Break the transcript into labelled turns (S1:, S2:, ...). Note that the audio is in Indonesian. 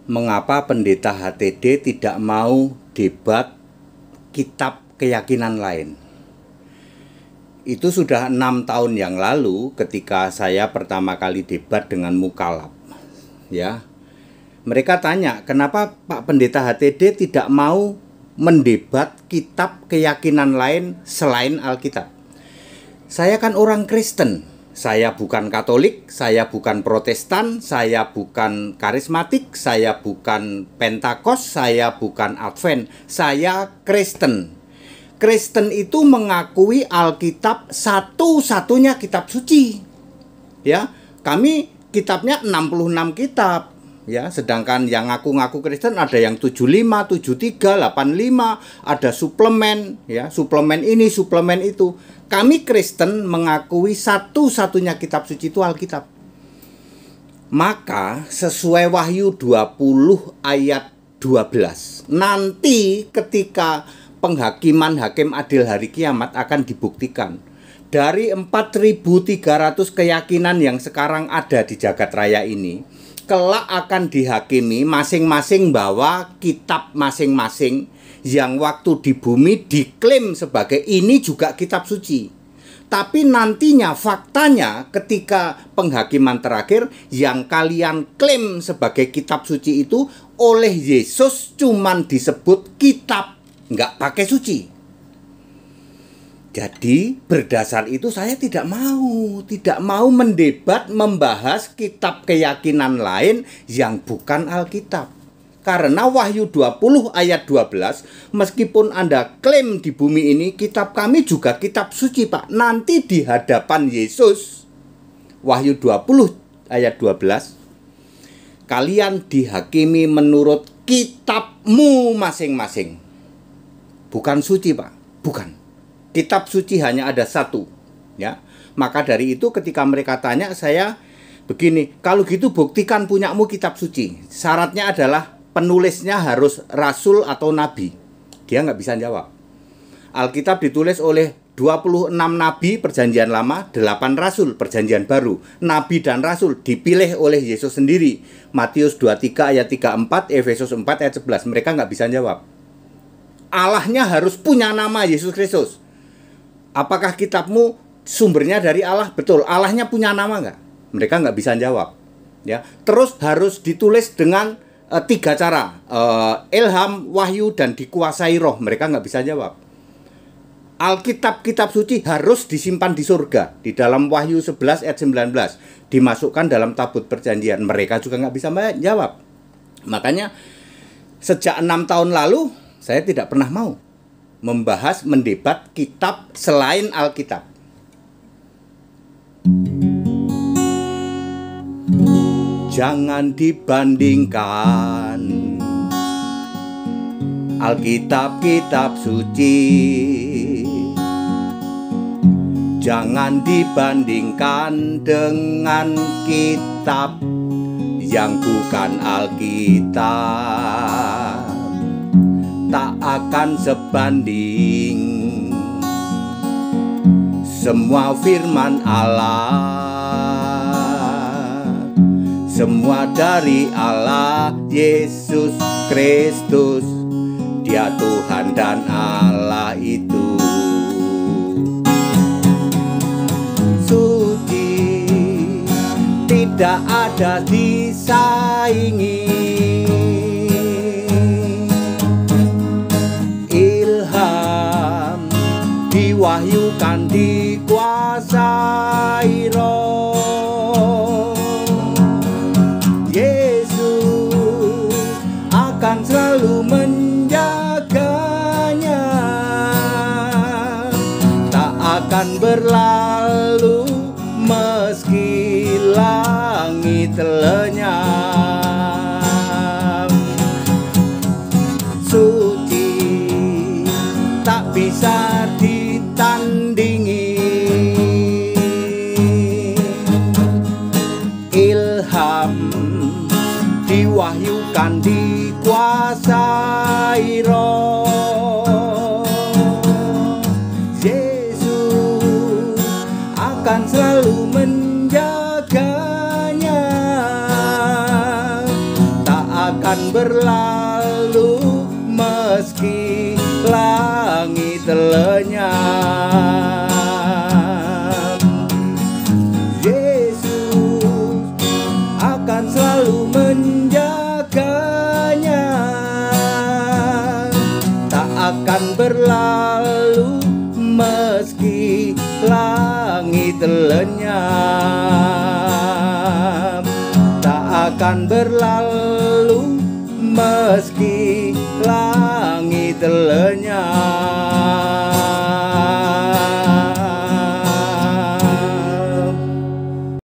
S1: mengapa pendeta HTD tidak mau debat kitab keyakinan lain. Itu sudah 6 tahun yang lalu ketika saya pertama kali debat dengan Mukalab. Ya. Mereka tanya, kenapa Pak Pendeta HTD tidak mau mendebat kitab keyakinan lain selain Alkitab? Saya kan orang Kristen. Saya bukan Katolik, saya bukan Protestan, saya bukan karismatik, saya bukan Pentakos, saya bukan Advent, saya Kristen. Kristen itu mengakui Alkitab satu-satunya kitab suci. Ya, kami kitabnya 66 kitab. Ya, sedangkan yang ngaku-ngaku Kristen ada yang 75, 73, 85, ada suplemen, ya, suplemen ini, suplemen itu. Kami Kristen mengakui satu-satunya kitab suci itu Alkitab. Maka sesuai Wahyu 20 ayat 12, nanti ketika penghakiman hakim adil hari kiamat akan dibuktikan dari 4.300 keyakinan yang sekarang ada di jagat raya ini, kelak akan dihakimi masing-masing bahwa kitab masing-masing yang waktu di bumi diklaim sebagai ini juga kitab suci. Tapi nantinya faktanya ketika penghakiman terakhir yang kalian klaim sebagai kitab suci itu oleh Yesus cuman disebut kitab, nggak pakai suci. Jadi berdasar itu saya tidak mau mendebat, membahas kitab keyakinan lain yang bukan Alkitab. Karena Wahyu 20 ayat 12, meskipun Anda klaim di bumi ini kitab kami juga kitab suci, Pak. Nanti di hadapan Yesus, Wahyu 20 ayat 12, kalian dihakimi menurut kitabmu masing-masing. Bukan suci, Pak. Bukan. Kitab suci hanya ada satu, ya. Maka dari itu ketika mereka tanya saya begini, kalau gitu buktikan punyamu kitab suci. Syaratnya adalah penulisnya harus rasul atau nabi. Dia nggak bisa jawab. Alkitab ditulis oleh 26 nabi perjanjian lama, 8 rasul perjanjian baru. Nabi dan rasul dipilih oleh Yesus sendiri. Matius 23 ayat 34, Efesus 4 ayat 11. Mereka nggak bisa jawab. Allahnya harus punya nama Yesus Kristus. Apakah kitabmu sumbernya dari Allah? Betul. Allahnya punya nama nggak? Mereka nggak bisa jawab. Ya. Terus harus ditulis dengan 3 cara. Ilham, wahyu, dan dikuasai roh. Mereka nggak bisa jawab. Alkitab, kitab suci harus disimpan di surga. Di dalam Wahyu 11 ayat 19. Dimasukkan dalam tabut perjanjian. Mereka juga nggak bisa jawab. Makanya sejak 6 tahun lalu saya tidak pernah mau membahas, mendebat kitab selain Alkitab. Jangan dibandingkan Alkitab, kitab suci. Jangan dibandingkan dengan kitab yang bukan Alkitab. Tak akan sebanding semua firman Allah, semua dari Allah Yesus Kristus. Dia Tuhan dan Allah itu suci, tidak ada disaingi. Diwahyukan, dikuasai roh. Yesus akan selalu menjaganya, tak akan berlalu meski langit lenyap. Suci tak bisa ditandingi. Ilham diwahyukan, dikuasai roh. Yesus akan selalu menjaganya, tak akan berlalu meski langit lenyap. Yesus akan selalu menjaganya, tak akan berlalu meski langit lenyap, tak akan berlalu meski